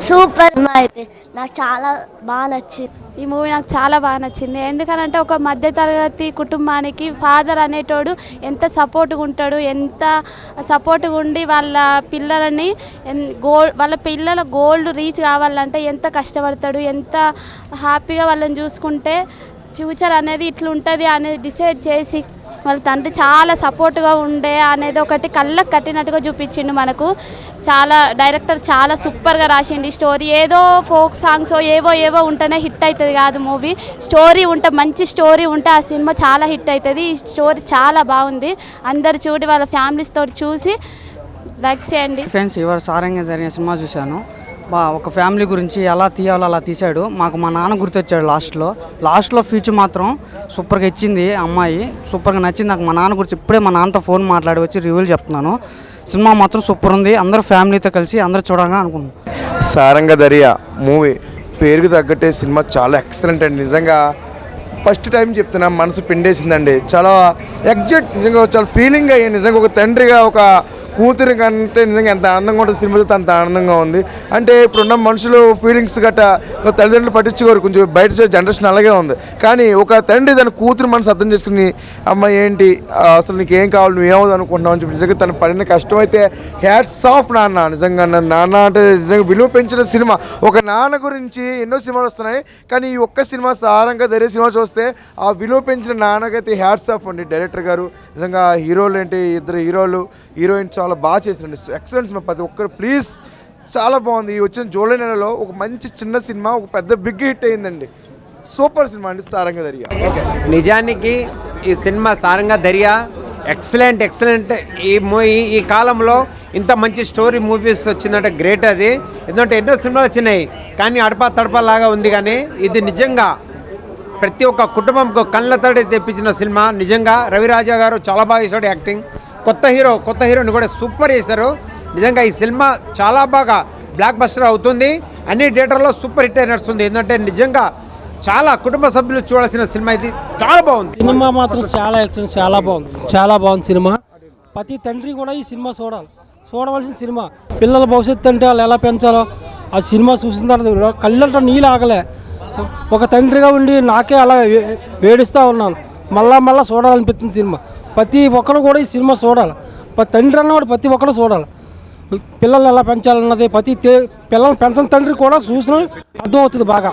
Super అయితే నాకు చాలా బాగా నచ్చింది. ఈ మూవీ నాకు చాలా బాగా నచ్చింది. ఎందుకనంటే ఒక మధ్యతరగతి కుటుంబానికి ఫాదర్ అనేటోడు ఎంత సపోర్ట్గా ఉంటాడు, ఎంత సపోర్ట్గా ఉండి వాళ్ళ పిల్లలని వాళ్ళ పిల్లల గోల్డ్ రీచ్ కావాలంటే ఎంత కష్టపడతాడు, ఎంత హ్యాపీగా వాళ్ళని చూసుకుంటే ఫ్యూచర్ అనేది ఇట్లా ఉంటుంది అనేది డిసైడ్ చేసి వాళ్ళ తండ్రి చాలా సపోర్ట్గా ఉండే అనేది ఒకటి కళ్ళకు కట్టినట్టుగా చూపించిండు మనకు. చాలా డైరెక్టర్ చాలా సూపర్గా రాసిండు. స్టోరీ ఏదో ఫోక్ సాంగ్స్ ఏవో ఉంటేనే హిట్ అవుతుంది కాదు. మూవీ స్టోరీ ఉంటే, మంచి స్టోరీ ఉంటే ఆ సినిమా చాలా హిట్ అవుతుంది. ఈ స్టోరీ చాలా బాగుంది. అందరు చూడి వాళ్ళ ఫ్యామిలీస్తో చూసి లైక్ చేయండి. ఫ్రెండ్స్, ఇవాళ సారంగా జరిగిన సినిమా చూశాను. ఒక ఫ్యామిలీ గురించి ఎలా తీయాలో అలా తీశాడు. మాకు మా నాన్న గుర్తొచ్చాడు లాస్ట్లో ఫీచర్ మాత్రం సూపర్గా ఇచ్చింది. అమ్మాయి సూపర్గా నచ్చింది నాకు. మా నాన్న గురించి ఇప్పుడే మా నాన్నతో ఫోన్ మాట్లాడి వచ్చి రివ్యూలు చెప్తున్నాను. సినిమా మాత్రం సూపర్ ఉంది. అందరూ ఫ్యామిలీతో కలిసి అందరూ చూడాలని అనుకుంటున్నాను. సారంగ దరియా మూవీ పేరుకు తగ్గట్టే సినిమా చాలా ఎక్సలెంట్ అండి. నిజంగా ఫస్ట్ టైం చెప్తున్నా, మనసు పిండేసిందండి. చాలా ఎగ్జాక్ట్, నిజంగా చాలా ఫీలింగ్ అయ్యి, నిజంగా ఒక తండ్రిగా ఒక కూతురి కంటే నిజంగా ఎంత ఆనందంగా ఉంటుంది సినిమా చూస్తే అంత ఆనందంగా ఉంది. అంటే ఇప్పుడున్న మనుషులు ఫీలింగ్స్ గట్టా తల్లిదండ్రులు పట్టించుకోరు, కొంచెం బయట జనరేషన్ అలాగే ఉంది. కానీ ఒక తండ్రి తన కూతురు మనసు అర్థం చేసుకుని, అమ్మ ఏంటి అసలు నీకు ఏం కావాలి, నువ్వు ఏమవుదు అనుకుంటున్నావు అని చెప్పి నిజంగా తను పడిన కష్టం అయితే హ్యాట్స్ ఆఫ్ నాన్న. నిజంగా నాన్న అంటే నిజంగా విలువ పెంచిన సినిమా. ఒక నాన్న గురించి ఎన్నో సినిమాలు వస్తున్నాయి, కానీ ఈ ఒక్క సినిమా సారంగా ధరే సినిమా చూస్తే ఆ విలువ పెంచిన నాన్నకైతే హ్యాట్స్ ఆఫ్ అండి. డైరెక్టర్ గారు నిజంగా హీరోలు ఏంటి, ఇద్దరు హీరోలు హీరోయిన్ చాలా బాగా చేసినండి. Excellent cinema. ప్రతి ఒక్కరు ప్లీజ్, చాలా బాగుంది. ఈ వచ్చిన జూలై నెలలో ఒక మంచి చిన్న సినిమా ఒక పెద్ద బిగ్ హిట్ అయిందండి. సూపర్ సినిమా అండి సారంగ దరియా. నిజానికి ఈ సినిమా సారంగ దరియా ఎక్సలెంట్. ఈ కాలంలో ఇంత మంచి స్టోరీ మూవీస్ వచ్చిందంటే గ్రేట్. అది ఎందుకంటే ఎన్నో సినిమాలు వచ్చినాయి, కానీ అడపా తడపలాగా ఉంది. కానీ ఇది నిజంగా ప్రతి ఒక్క కుటుంబంకు కళ్ళ తడి తెప్పించిన సినిమా. నిజంగా రవిరాజా గారు చాలా బాగా చేశాడు యాక్టింగ్. కొత్త హీరోని కూడా సూపర్ చేశారు. నిజంగా ఈ సినిమా చాలా బాగా బ్లాక్ బస్టర్ అవుతుంది. అన్ని థియేటర్లో సూపర్ హిట్ అయి నడుస్తుంది. ఎందుకంటే నిజంగా చాలా కుటుంబ సభ్యులు చూడాల్సిన సినిమా ఇది. చాలా బాగుంది సినిమా మాత్రం, చాలా ఎక్సలెంట్, చాలా బాగుంది సినిమా. ప్రతి తండ్రి కూడా ఈ సినిమా చూడవలసిన సినిమా. పిల్లల భవిష్యత్తు అంటే వాళ్ళు ఎలా పెంచాలో ఆ సినిమా చూసిన తర్వాత కళ్ళంట నీళ్ళు ఆగలే. ఒక తండ్రిగా ఉండి నాకే అలా వేడిస్తూ ఉన్నాను. మళ్ళా చూడాలనిపిస్తుంది సినిమా. ప్రతి ఒక్కరు కూడా ఈ సినిమా చూడాలి. తండ్రి అన్నవాడు ప్రతి ఒక్కరు చూడాలి. పిల్లల్ని ఎలా పెంచాలన్నది పిల్లల్ని పెంచని తండ్రి కూడా చూసిన అర్థమవుతుంది బాగా.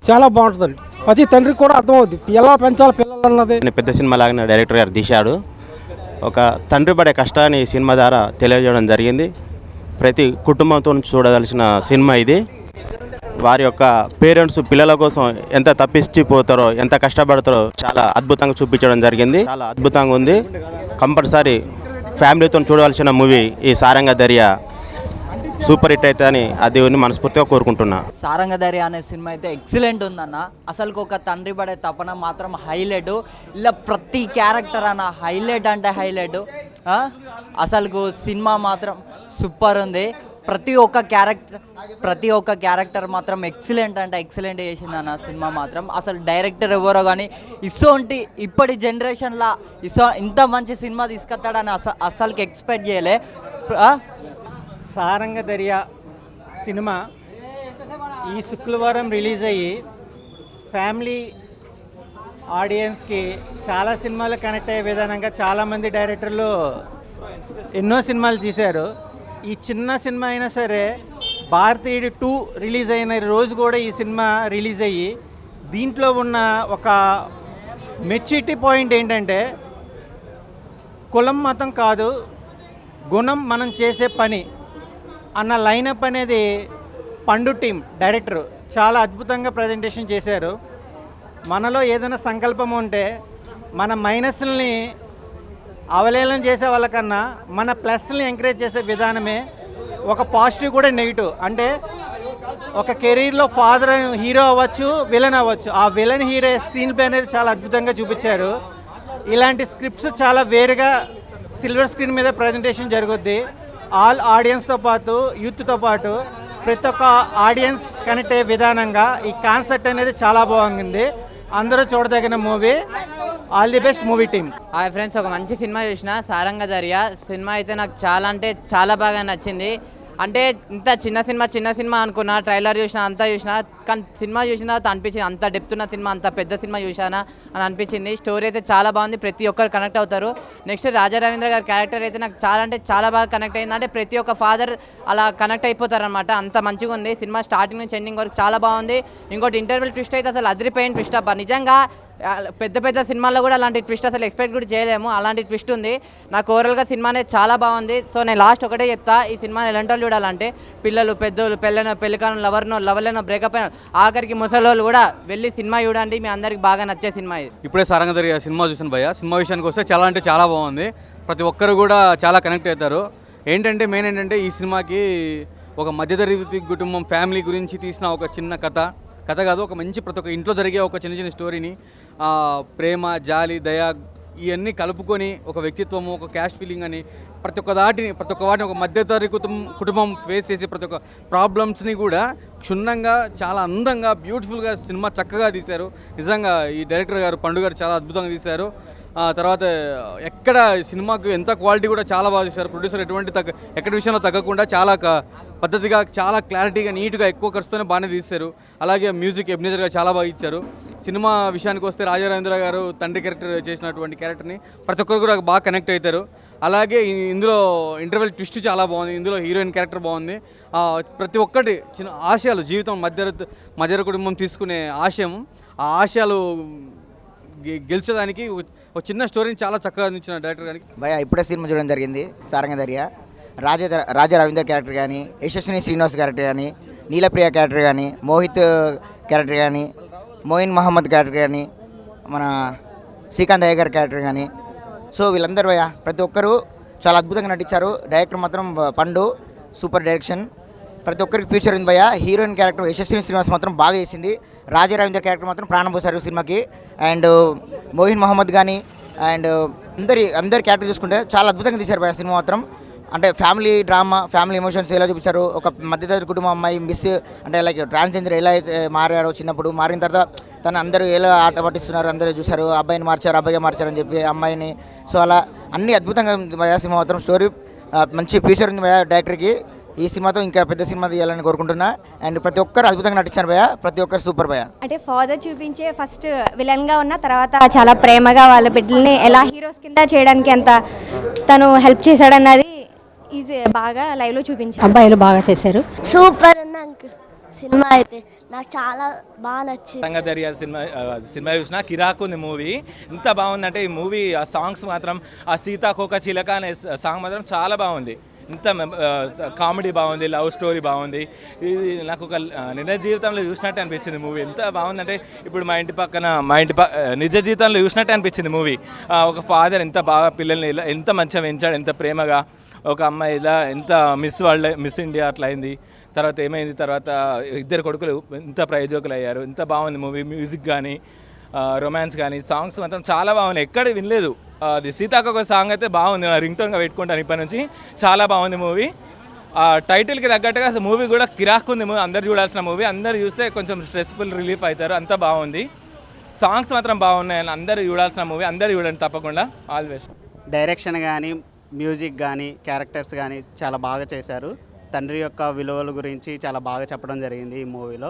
చాలా బాగుంటుందండి. ప్రతి తండ్రికి కూడా అర్థమవుతుంది ఎలా పెంచాలి పిల్లలు అన్నది. పెద్ద సినిమా లాగానే డైరెక్టర్ గారు తీశాడు. ఒక తండ్రి పడే కష్టాన్ని ఈ సినిమా ద్వారా తెలియజేయడం జరిగింది. ప్రతి కుటుంబంతో చూడవలసిన సినిమా ఇది. వారి యొక్క పేరెంట్స్ పిల్లల కోసం ఎంత తప్పించిపోతారో, ఎంత కష్టపడతారో చాలా అద్భుతంగా చూపించడం జరిగింది. చాలా అద్భుతంగా ఉంది. కంపల్సరీ ఫ్యామిలీతో చూడవలసిన మూవీ ఈ సారంగ దరియా. సూపర్ హిట్ అయితే అని ఆ దేవుని మనస్ఫూర్తిగా కోరుకుంటున్నా. సారంగ దరియా అనే సినిమా అయితే ఎక్సలెంట్ ఉందన్న. అసలు ఒక తండ్రి పడే తపన మాత్రం హైలైట్. ఇలా ప్రతి క్యారెక్టర్ అన్న హైలైట్ అంటే హైలైట్. అసలు సినిమా మాత్రం సూపర్ ఉంది. ప్రతి ఒక్క క్యారెక్టర్ మాత్రం ఎక్సలెంట్ అంటే ఎక్సలెంట్ చేసింది అన్న సినిమా మాత్రం. అసలు డైరెక్టర్ ఎవరో కానీ ఇప్పటి జనరేషన్లో ఇంత మంచి సినిమా తీసుకొస్తాడని అసలుకి ఎక్స్పెక్ట్ చేయలే. సారంగ దరియా సినిమా ఈ శుక్రవారం రిలీజ్ అయ్యి ఫ్యామిలీ ఆడియన్స్కి చాలా సినిమాలు కనెక్ట్ అయ్యే విధానంగా చాలామంది డైరెక్టర్లు ఎన్నో సినిమాలు తీశారు. ఈ చిన్న సినిమా అయినా సరే భారతీయుడు 2 రిలీజ్ అయిన రోజు కూడా ఈ సినిమా రిలీజ్ అయ్యి దీంట్లో ఉన్న ఒక మెచ్యూరిటీ పాయింట్ ఏంటంటే కులం మతం కాదు, గుణం మనం చేసే పని అన్న లైనప్ అనేది పండు టీం డైరెక్టర్ చాలా అద్భుతంగా ప్రజెంటేషన్ చేశారు. మనలో ఏదైనా సంకల్పం ఉంటే మన మైనస్ని అవలేలం చేసే వాళ్ళకన్నా మన ప్లస్ని ఎంకరేజ్ చేసే విధానమే ఒక పాజిటివ్ కూడా నెగిటివ్. అంటే ఒక కెరీర్లో ఫాదర్ హీరో అవ్వచ్చు, విలన్ అవ్వచ్చు. ఆ విలన్ హీరో స్క్రీన్ ప్లే అనేది చాలా అద్భుతంగా చూపించారు. ఇలాంటి స్క్రిప్ట్స్ చాలా వేరుగా సిల్వర్ స్క్రీన్ మీద ప్రజెంటేషన్ జరుగుద్ది. ఆల్ ఆడియన్స్తో పాటు యూత్తో పాటు ప్రతి ఒక్క ఆడియన్స్ కనెక్ట్ అయ్యే విధానంగా ఈ కాన్సెప్ట్ అనేది చాలా బాగుంది. అందరూ చూడదగిన movie. All the best movie team. Hi friends, ఒక మంచి సినిమా చూసిన సారంగ దరియా సినిమా అయితే నాకు చాలా అంటే చాలా బాగా నచ్చింది. అంటే ఇంత చిన్న సినిమా అనుకున్నా, ట్రైలర్ చూసినా అంతా చూసినా, కానీ సినిమా చూసిన తర్వాత అనిపించింది అంత డెప్త్ ఉన్న సినిమా, అంత పెద్ద సినిమా చూసానా అని అనిపించింది. స్టోరీ అయితే చాలా బాగుంది, ప్రతి ఒక్కరు కనెక్ట్ అవుతారు. నెక్స్ట్ రాజా రవీంద్ర గారి క్యారెక్టర్ అయితే నాకు చాలా అంటే చాలా బాగా కనెక్ట్ అయింది. అంటే ప్రతి ఒక్క ఫాదర్ అలా కనెక్ట్ అయిపోతారు అనమాట, అంత మంచిగా ఉంది సినిమా. స్టార్టింగ్ నుంచి ఎండింగ్ వరకు చాలా బాగుంది. ఇంకోటి ఇంటర్వెల్ ట్విస్ట్ అయితే అసలు అదిరిపోయిన ట్విస్ట్ అబ్బా, నిజంగా పెద్ద సినిమాల్లో కూడా అలాంటి ట్విస్ట్ అసలు ఎక్స్పెక్ట్ కూడా చేయలేము, అలాంటి ట్విస్ట్ ఉంది. నాకు ఓవరాల్గా సినిమా అనేది చాలా బాగుంది. సో నేను లాస్ట్ ఒకటే చెప్తా, ఈ సినిమాని ఎలాంటి వాళ్ళు చూడాలంటే పిల్లలు, పెద్దోళ్ళు, పెళ్ళికాను, లవర్లేనో, బ్రేకప్ అయిన, ఆఖరికి ముసలోళ్ళు కూడా వెళ్ళి సినిమా చూడండి, మీ అందరికి బాగా నచ్చే సినిమా ఇది. ఇప్పుడే సారంగ దర్యా సినిమా చూసాను భయ్య. సినిమా విషయానికి వస్తే చాలా అంటే చాలా బాగుంది, ప్రతి ఒక్కరు కూడా చాలా కనెక్ట్ అవుతారు. ఏంటంటే మెయిన్ ఏంటంటే ఈ సినిమాకి ఒక మధ్యతరగతి కుటుంబం ఫ్యామిలీ గురించి తీసిన ఒక చిన్న కథ కాదు, ఒక మంచి ప్రతి ఒక్క ఇంట్లో జరిగే ఒక చిన్న స్టోరీని ప్రేమ, జాలి, దయ ఇవన్నీ కలుపుకొని ఒక వ్యక్తిత్వము, ఒక క్యాస్ట్ ఫీలింగ్ అని ప్రతి ఒక్క వాటిని ఒక మధ్యతరగతి కుటుంబం ఫేస్ చేసే ప్రతి ఒక్క ప్రాబ్లమ్స్ని కూడా క్షుణ్ణంగా చాలా అందంగా బ్యూటిఫుల్గా సినిమా చక్కగా తీశారు. నిజంగా ఈ డైరెక్టర్ గారు పండు గారు చాలా అద్భుతంగా తీశారు. తర్వాత ఎక్కడ సినిమాకు ఎంత క్వాలిటీ కూడా చాలా బాగా తీశారు. ప్రొడ్యూసర్ ఎక్కడి విషయంలో తగ్గకుండా చాలా పద్ధతిగా, చాలా క్లారిటీగా, నీట్గా, ఎక్కువ ఖర్చుతోనే బాగానే తీశారు. అలాగే మ్యూజిక్ ఎబ్నేజర్గా చాలా బాగా ఇచ్చారు. సినిమా విషయానికి వస్తే రాజా రవీంద్ర గారు తండ్రి క్యారెక్టర్ చేసినటువంటి క్యారెక్టర్ని ప్రతి ఒక్కరు కూడా బాగా కనెక్ట్ అవుతారు. అలాగే ఇందులో ఇంటర్వెల్ ట్విస్ట్ చాలా బాగుంది, ఇందులో హీరోయిన్ క్యారెక్టర్ బాగుంది. ప్రతి ఒక్కటి చిన్న ఆశయాలు, జీవితం మధ్య కుటుంబం తీసుకునే ఆశయం, ఆ ఆశయాలు గెలిచేదానికి ఒక చిన్న స్టోరీని చాలా చక్కగా అందించిన డైరెక్టర్ గారికి. భయ ఇప్పుడే సినిమా చూడడం జరిగింది సారంగ దర్యా. రాజా రవీందర్ క్యారెక్టర్ కానీ, యశస్విని శ్రీనివాస్ క్యారెక్టర్ కానీ, నీలప్రియ క్యారెక్టర్ కానీ, మోహిత్ క్యారెక్టర్ కానీ, మోయిన్ మహమ్మద్ క్యారెక్టర్ కానీ, మన శ్రీకాంత్ అయ్యగారి క్యారెక్టర్ కానీ, సో వీళ్ళందరూ భయ ప్రతి ఒక్కరూ చాలా అద్భుతంగా నటించారు. డైరెక్టర్ మాత్రం పండు సూపర్ డైరెక్షన్, ప్రతి ఒక్కరికి ఫ్యూచర్ ఉంది భయ. హీరోయిన్ క్యారెక్టర్ యశస్విని శ్రీనివాస్ మాత్రం బాగా చేసింది. రాజా రవీంద్ర క్యారెక్టర్ మాత్రం ప్రాణం పోసారు సినిమాకి. అండ్ మోహిన్ మహమ్మద్ కానీ అండ్ అందరి క్యారెక్టర్ చూసుకుంటే చాలా అద్భుతంగా తీశారు భయ సినిమా మాత్రం. అంటే ఫ్యామిలీ డ్రామా, ఫ్యామిలీ ఎమోషన్స్ ఎలా చూపించారు. ఒక మధ్యతరగతి కుటుంబం అమ్మాయి అంటే లైక్ ట్రాన్స్జెండర్ ఎలా అయితే మారారో చిన్నప్పుడు, మారిన తర్వాత తను అందరూ ఎలా ఆట పట్టిస్తున్నారు అందరూ చూశారు. అబ్బాయిని మార్చారు, అబ్బాయిగా మార్చారని చెప్పి అమ్మాయిని. సో అలా అన్ని అద్భుతంగా ఉంది భయ సినిమా మాత్రం. స్టోరీ మంచి ఫ్యూచర్ ఉంది భయ డైరెక్టర్కి. ఈ సినిమాతో ఇంకా పెద్ద సినిమా తీయాలని కోరుకుంటున్నా. అండ్ ప్రతి ఒక్కరు అద్భుతంగా నటించారు భయ, ప్రతి ఒక్కరు సూపర్ భయ. అంటే ఫాదర్ చూపించే ఫస్ట్ విలన్గా ఉన్న తర్వాత చాలా ప్రేమగా వాళ్ళ బిడ్డల్ని ఎలా హీరోస్ కింద చేయడానికి అంత తను హెల్ప్ చేశాడన్నది ఈజీ బాగా లైవ్లో చూపించారు. అబ్బాయిలు బాగా చేశారు, సూపర్ ఉంది అంకుల్ సినిమా అయితే, నాకు చాలా బాగా నచ్చింది. సారంగ దర్యా సినిమా చూసిన కిరాక్ ఉంది మూవీ. ఎంత బాగుందంటే ఈ మూవీ, ఆ సాంగ్స్ మాత్రం, ఆ సీతాకోక చిలక అనే సాంగ్ మాత్రం చాలా బాగుంది. ఇంత కామెడీ బాగుంది, లవ్ స్టోరీ బాగుంది. ఇది నాకు ఒక నిజ జీవితంలో చూసినట్టు అనిపించింది మూవీ. ఎంత బాగుందంటే ఇప్పుడు మా ఇంటి నిజ జీవితంలో చూసినట్టు అనిపించింది మూవీ. ఒక ఫాదర్ ఎంత బాగా పిల్లల్ని ఎంత మంచిగా పెంచాడు, ఎంత ప్రేమగా. ఒక అమ్మాయి ఇలా ఎంత మిస్ ఇండియా అట్లా అయింది, తర్వాత ఏమైంది, తర్వాత ఇద్దరు కొడుకులు ఎంత ప్రయోజకులు అయ్యారు. ఎంత బాగుంది మూవీ. మ్యూజిక్ కానీ, రొమాన్స్ కానీ, సాంగ్స్ మాత్రం చాలా బాగున్నాయి, ఎక్కడ వినలేదు. అది సీతాకోక సాంగ్ అయితే బాగుంది, రింగ్ టోన్గా పెట్టుకుంటాను ఇప్పటి నుంచి. చాలా బాగుంది మూవీ. టైటిల్కి తగ్గట్టుగా అసలు మూవీ కూడా కిరాక్ ఉంది మూవీ. అందరు చూడాల్సిన మూవీ, అందరు చూస్తే కొంచెం స్ట్రెస్ఫుల్ రిలీఫ్ అవుతారు. అంతా బాగుంది, సాంగ్స్ మాత్రం బాగున్నాయి. అందరు చూడాల్సిన మూవీ, అందరు చూడండి తప్పకుండా. All best. డైరెక్షన్ కానీ, మ్యూజిక్ కానీ, క్యారెక్టర్స్ కానీ చాలా బాగా చేశారు. తండ్రి యొక్క విలువల గురించి చాలా బాగా చెప్పడం జరిగింది ఈ మూవీలో.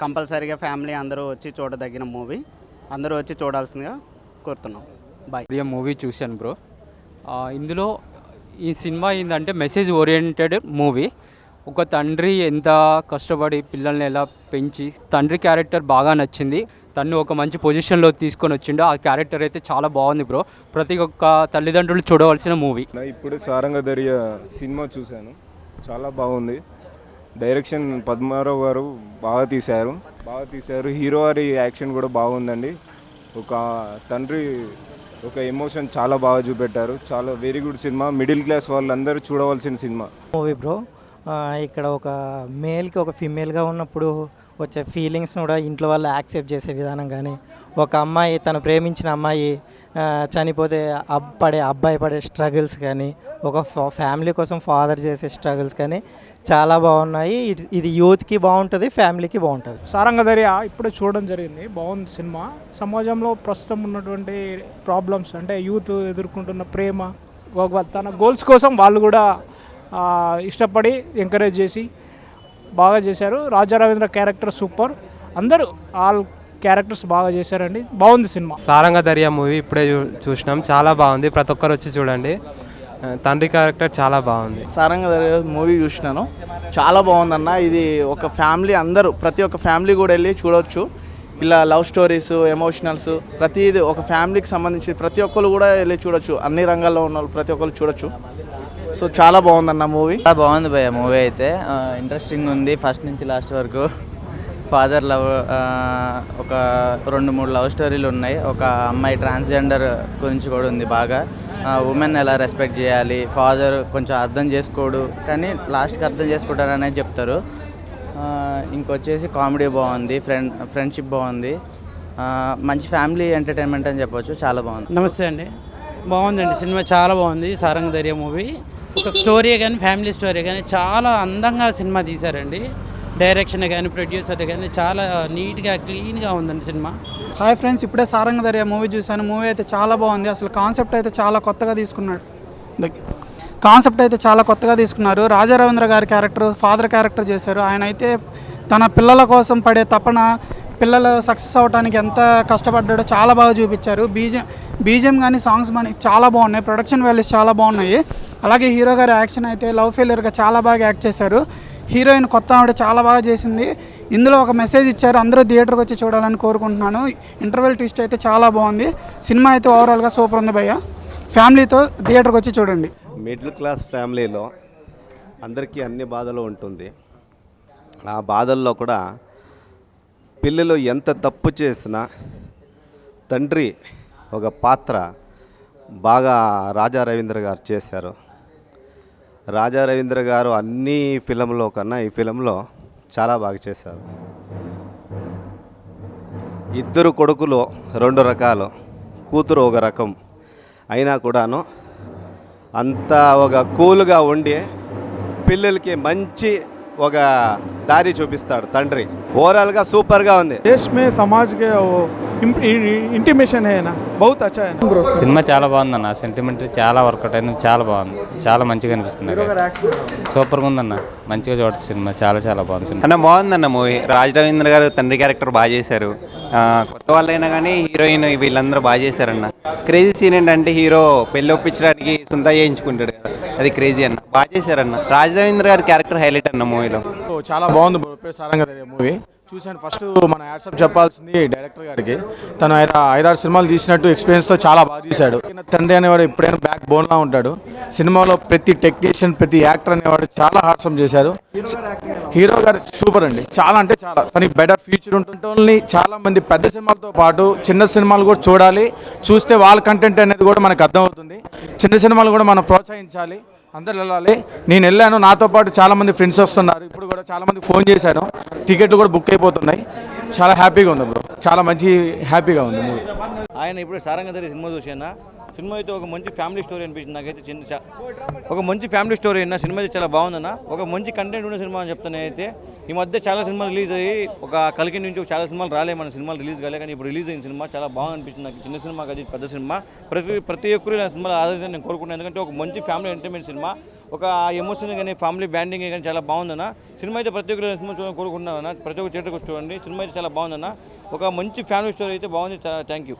కంపల్సరీగా ఫ్యామిలీ అందరూ వచ్చి చూడదగిన మూవీ, అందరూ వచ్చి చూడాల్సిందిగా కోరుతున్నాం. బాయ్. మూవీ చూశాను బ్రో. ఇందులో ఈ సినిమా ఏంటంటే మెసేజ్ ఓరియంటెడ్ మూవీ. ఒక తండ్రి ఎంత కష్టపడి పిల్లల్ని ఎలా పెంచి, తండ్రి క్యారెక్టర్ బాగా నచ్చింది. తను ఒక మంచి పొజిషన్లో తీసుకొని వచ్చిండు. ఆ క్యారెక్టర్ అయితే చాలా బాగుంది బ్రో. ప్రతి ఒక్క తల్లిదండ్రులు చూడవలసిన మూవీ. ఇప్పుడు సారంగ దర్యా సినిమా చూశాను, చాలా బాగుంది. డైరెక్షన్ పద్మారావు గారు బాగా తీశారు. హీరో గారి యాక్షన్ కూడా బాగుందండి. ఒక తండ్రి ఒక ఎమోషన్ చాలా బాగా చూపెట్టారు. చాలా very good cinema. Middle class వాళ్ళందరూ చూడవలసిన సినిమా మూవీ బ్రో. ఇక్కడ ఒక మేల్కి ఒక ఫీమేల్గా ఉన్నప్పుడు వచ్చే ఫీలింగ్స్ని కూడా ఇంట్లో వాళ్ళు యాక్సెప్ట్ చేసే విధానం కానీ, ఒక అమ్మాయి తను ప్రేమించిన అమ్మాయి చనిపోతే అబ్బాయి పడే స్ట్రగుల్స్ కానీ, ఒక ఫ్యామిలీ కోసం ఫాదర్ చేసే స్ట్రగుల్స్ కానీ చాలా బాగున్నాయి. ఇది యూత్కి బాగుంటుంది, ఫ్యామిలీకి బాగుంటుంది. సారంగ దర్యా ఇప్పుడే చూడడం జరిగింది, బాగుంది సినిమా. సమాజంలో ప్రస్తుతం ఉన్నటువంటి ప్రాబ్లమ్స్, అంటే యూత్ ఎదుర్కొంటున్న ప్రేమ, తన గోల్స్ కోసం వాళ్ళు కూడా ఇష్టపడి ఎంకరేజ్ చేసి బాగా చేశారు. Raja Ravindra character super. అందరూ ఆల్ క్యారెక్టర్స్ బాగా చేశారండి. బాగుంది సినిమా. సారంగ దర్యా మూవీ ఇప్పుడే చూసినాం, చాలా బాగుంది. ప్రతి ఒక్కరు వచ్చి చూడండి. తండ్రి క్యారెక్టర్ చాలా బాగుంది. సారంగ దర్యా మూవీ చూసినాను, చాలా బాగుందన్న. ఇది ఒక ఫ్యామిలీ, అందరూ ప్రతి ఒక్క ఫ్యామిలీ కూడా వెళ్ళి చూడవచ్చు. ఇలా లవ్ స్టోరీస్, ఎమోషనల్స్, ప్రతిదీ ఒక ఫ్యామిలీకి సంబంధించి ప్రతి ఒక్కరు కూడా వెళ్ళి చూడొచ్చు. అన్ని రంగాల్లో ఉన్న వాళ్ళు ప్రతి ఒక్కరు చూడొచ్చు. సో చాలా బాగుందన్న మూవీ. చాలా బాగుంది భయ్య మూవీ అయితే. ఇంట్రెస్టింగ్ ఉంది ఫస్ట్ నుంచి లాస్ట్ వరకు. ఫాదర్ లవ్, ఒక 2-3 లవ్ స్టోరీలు ఉన్నాయి. ఒక అమ్మాయి ట్రాన్స్జెండర్ గురించి కూడా ఉంది బాగా. ఉమెన్ ఎలా రెస్పెక్ట్ చేయాలి, ఫాదర్ కొంచెం అర్థం చేసుకోడు కానీ లాస్ట్కి అర్థం చేసుకుంటారు అనేది చెప్తారు. ఇంకొచ్చేసి కామెడీ బాగుంది, ఫ్రెండ్షిప్ బాగుంది. మంచి ఫ్యామిలీ ఎంటర్టైన్మెంట్ అని చెప్పొచ్చు. చాలా బాగుంది. నమస్తే అండి. బాగుందండి సినిమా, చాలా బాగుంది. సారంగ దర్యా మూవీ ఒక స్టోరీ కానీ ఫ్యామిలీ స్టోరీ కానీ చాలా అందంగా సినిమా తీశారండి. డైరెక్షన్ కానీ ప్రొడ్యూసర్ కానీ చాలా నీట్గా క్లీన్గా ఉందండి సినిమా. హాయ్ ఫ్రెండ్స్, ఇప్పుడే సారంగ దర్యా మూవీ చూశాను. మూవీ అయితే చాలా బాగుంది. అసలు కాన్సెప్ట్ అయితే చాలా కొత్తగా తీసుకున్నారు. రాజా రవీంద్ర గారి క్యారెక్టర్ ఫాదర్ క్యారెక్టర్ చేశారు. ఆయన అయితే తన పిల్లల కోసం పడే తపన, పిల్లలు సక్సెస్ అవ్వడానికి ఎంత కష్టపడ్డాడో చాలా బాగా చూపించారు. బీజిఎం కానీ సాంగ్స్ కానీ చాలా బాగున్నాయి. ప్రొడక్షన్ వాల్యూస్ చాలా బాగున్నాయి. అలాగే హీరో గారి యాక్షన్ అయితే లవ్ ఫెయిల్యూర్గా చాలా బాగా యాక్ట్ చేశారు. హీరోయిన్ కొత్త ఆవిడ చాలా బాగా చేసింది. ఇందులో ఒక మెసేజ్ ఇచ్చారు, అందరూ థియేటర్కి వచ్చి చూడాలని కోరుకుంటున్నాను. ఇంటర్వెల్ ట్విస్ట్ అయితే చాలా బాగుంది. సినిమా అయితే ఓవరాల్గా సూపర్ ఉంది భయ్య. ఫ్యామిలీతో థియేటర్కి వచ్చి చూడండి. మిడిల్ క్లాస్ ఫ్యామిలీలో అందరికీ అన్ని బాధలు ఉంటుంది. ఆ బాధల్లో కూడా పిల్లలు ఎంత తప్పు చేసినా తండ్రి ఒక పాత్ర బాగా రాజా రవీంద్ర గారు చేశారు. రాజా రవీంద్ర గారు అన్ని ఫిలంలో కన్నా ఈ ఫిలంలో చాలా బాగా చేశారు. ఇద్దరు కొడుకులు 2 రకాలు, కూతురు ఒక రకం అయినా కూడాను అంతా ఒక కూల్గా ఉండి పిల్లలకి మంచి ఒక దారి చూపిస్తాడు తండ్రి. ఓవరాల్గా సూపర్గా ఉంది. దేశ్ మే సమాజ్ కే ఇంటిమేషన్ హై నా బహుత్ అచ్చా హై. సినిమా చాలా బాగుందన్న. సెంటిమెంట్ చాలా వర్కౌట్ అయింది. చాలా బాగుంది, చాలా మంచిగా అనిపిస్తుంది. సూపర్గా ఉందన్న, మంచిగా చూడచ్చు సినిమా. చాలా చాలా బాగుంది సినిమా. అన్న బాగుందన్న మూవీ. రాజ్ రవీంద్ర గారు తండ్రి క్యారెక్టర్ బాగా చేశారు. కొత్త వాళ్ళైనా కానీ హీరోయిన్ వీళ్ళందరూ బాగా చేశారన్న. క్రేజీ సీన్ ఏంటంటే హీరో పెళ్ళి ఒప్పించడానికి సొంత చేయించుకుంటాడు కదా, అది క్రేజీ అన్న. బాగా చేశారన్న. రాజ్ రవీంద్ర గారి క్యారెక్టర్ హైలైట్ అన్న మూవీలో. చాలా బాగుంది సారంగ దర్యా మూవీ చూశాను. ఫస్ట్ మన యాడ్సప్ చెప్పాల్సింది డైరెక్టర్ గారికి. తను 5-6 సినిమాలు తీసినట్టు ఎక్స్పీరియన్స్తో చాలా బాగా తీశాడు. తండ్రి అనేవాడు ఎప్పుడైనా బ్యాక్ బోన్లా ఉంటాడు. సినిమాలో ప్రతి టెక్నీషియన్, ప్రతి యాక్టర్ అనేవాడు చాలా హాస్యం చేశారు. హీరో గారు సూపర్ అండి, చాలా అంటే చాలా. తనకి బెటర్ ఫ్యూచర్ ఉంటుంది. చాలా మంది పెద్ద సినిమాలతో పాటు చిన్న సినిమాలు కూడా చూడాలి. చూస్తే వాళ్ళ కంటెంట్ అనేది కూడా మనకు అర్థమవుతుంది. చిన్న సినిమాలు కూడా మనం ప్రోత్సహించాలి, అందరు వెళ్ళాలి. నేను వెళ్ళాను, నాతో పాటు చాలామంది ఫ్రెండ్స్ వస్తున్నారు. ఇప్పుడు కూడా చాలామంది ఫోన్ చేశాను, టికెట్లు కూడా బుక్ అయిపోతున్నాయి. చాలా హ్యాపీగా ఉంది బ్రో, చాలా మంచి హ్యాపీగా ఉంది మూవీ. ఆయన ఇప్పుడు సారంగ దర్యా సినిమా చూసాను. సినిమా అయితే ఒక మంచి ఫ్యామిలీ స్టోరీ అనిపించింది నాకైతే. ఒక మంచి ఫ్యామిలీ స్టోరీ అయినా సినిమా అయితే చాలా బాగుందన్న. ఒక మంచి కంటెంట్ ఉన్న సినిమా అని చెప్తాను. అయితే ఈ మధ్య చాలా సినిమాలు రిలీజ్ అయ్యి ఒక కలికి నుంచి చాలా సినిమాలు రాలే, మన సినిమాలు రిలీజ్ కాలే. కానీ ఇప్పుడు రిలీజ్ అయిన సినిమా చాలా బాగా అనిపించింది నాకు. చిన్న సినిమా కాదు, పెద్ద సినిమా. ప్రతి ఒక్కరు నా సినిమాలు ఆదరించాలని నేను కోరుకుంటున్నాను. ఎందుకంటే ఒక మంచి ఫ్యామిలీ ఎంటర్టైన్మెంట్ సినిమా. ఒక ఎమోషన్ కానీ ఫ్యామిలీ బ్యాండింగ్ కానీ చాలా బాగుందన్న. సినిమా అయితే ప్రతి ఒక్కరు సినిమా చూడాలని కోరుకుంటున్నాను. ప్రతి ఒక్క థియేటర్కి చూడండి. సినిమా అయితే చాలా బాగుందన్న. ఒక మంచి ఫ్యామిలీ స్టోరీ అయితే బాగుంది. Thank you.